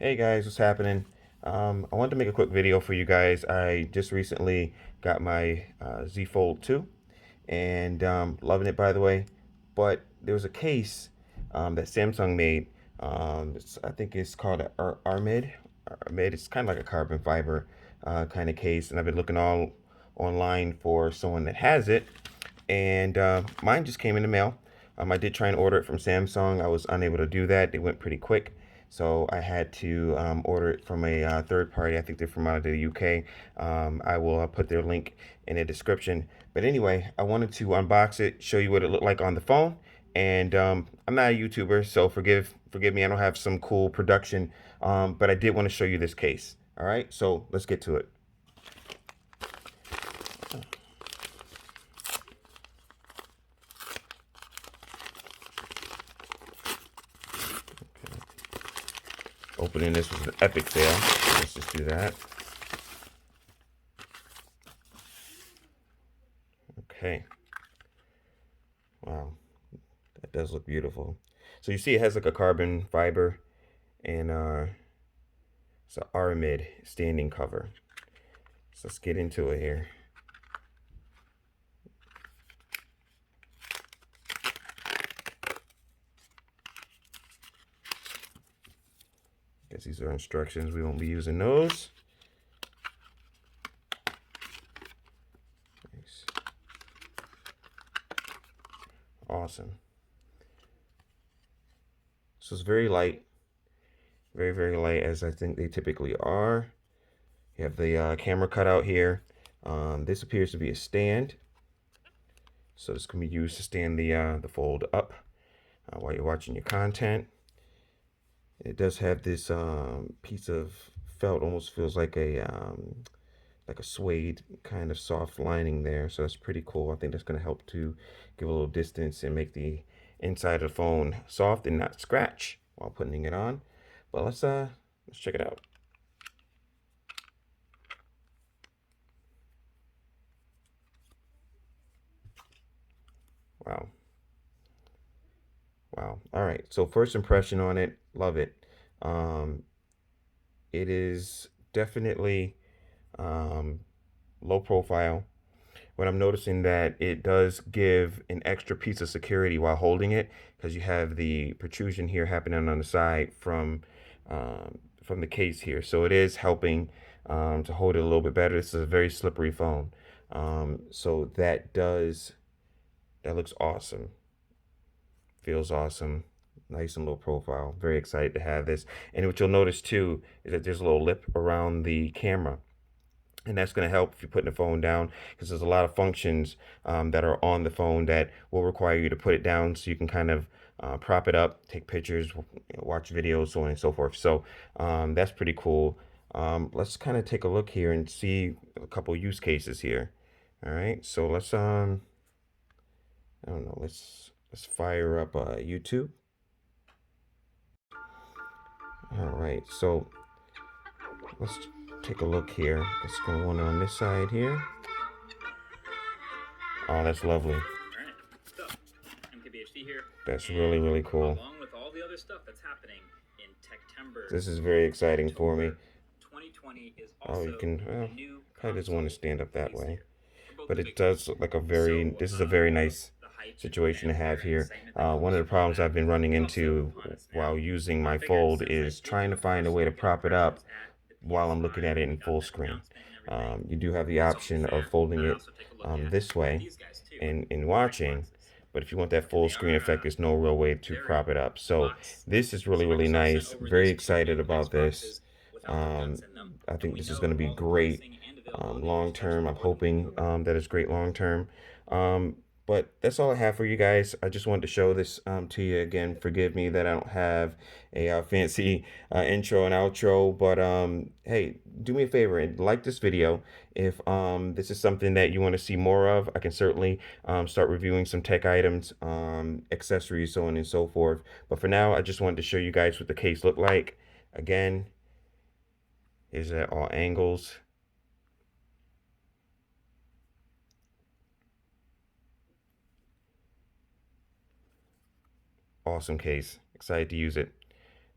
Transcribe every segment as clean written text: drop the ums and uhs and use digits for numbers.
Hey guys, what's happening? I wanted to make a quick video for you guys. I just recently got my Z Fold 2 and loving it, by the way. But there was a case that Samsung made. I think it's called an Aramid. Aramid. It's kind of like a carbon fiber kind of case, and I've been looking all online for someone that has it, and mine just came in the mail. I did try and order it from Samsung. I was unable to do that. They went pretty quick. So I had to order it from a third party. I think they're from out of the UK. I will put their link in the description. But anyway, I wanted to unbox it, show you what it looked like on the phone. And I'm not a YouTuber, so forgive me. I don't have some cool production, but I did want to show you this case. All right, so let's get to it. Opening this was an epic fail. Let's just do that. Okay. Wow, that does look beautiful. So you see it has like a carbon fiber and it's an Aramid standing cover. So let's get into it here. Guess these are instructions. We won't be using those. Nice. Awesome. So it's very light, very light, as I think they typically are. You have the camera cutout here. This appears to be a stand, so this can be used to stand the fold up while you're watching your content. It does have this piece of felt, almost feels like a suede kind of soft lining there, so that's pretty cool. I think that's going to help to give a little distance and make the inside of the phone soft and not scratch while putting it on. But let's check it out. Wow. Wow. All right. So first impression on it, love it. Um, it is definitely low profile. But I'm noticing that it does give an extra piece of security while holding it, because you have the protrusion here happening on the side from the case here. So it is helping to hold it a little bit better. This is a very slippery phone. So that looks awesome. Feels awesome. Nice and low profile. Very excited to have this. And what you'll notice too is that there's a little lip around the camera, and that's going to help if you're putting the phone down, because there's a lot of functions that are on the phone that will require you to put it down so you can kind of prop it up, take pictures, watch videos, so on and so forth. So that's pretty cool. Let's kind of take a look here and see a couple use cases here. All right, so I don't know, let's fire up YouTube. All right, so let's take a look here. Let's go one on this side here. Oh, that's lovely. All right, so MKBHD here. That's really cool. Along with all the other stuff that's happening in Techtember. This is very exciting for me. 2020 is Oh, you also can, well, the new probably doesn't want to stand up that way. But the it big does look like this is a very nice situation to have here. One of the problems I've been running into while using my Fold is trying to find a way to prop it up while I'm looking at it in full screen. You do have the option of folding it this way and watching, but if you want that full screen effect, there's no real way to prop it up. So this is really nice. Very excited about this. I think this is going to be great long term. I'm hoping that it's great long term. But that's all I have for you guys. I just wanted to show this to you again. Forgive me that I don't have a fancy intro and outro, but hey, do me a favor and like this video. If this is something that you want to see more of, I can certainly start reviewing some tech items, accessories, so on and so forth. But for now, I just wanted to show you guys what the case looked like. Again, is at all angles. Awesome case. Excited to use it.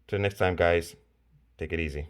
Till next time, guys. Take it easy.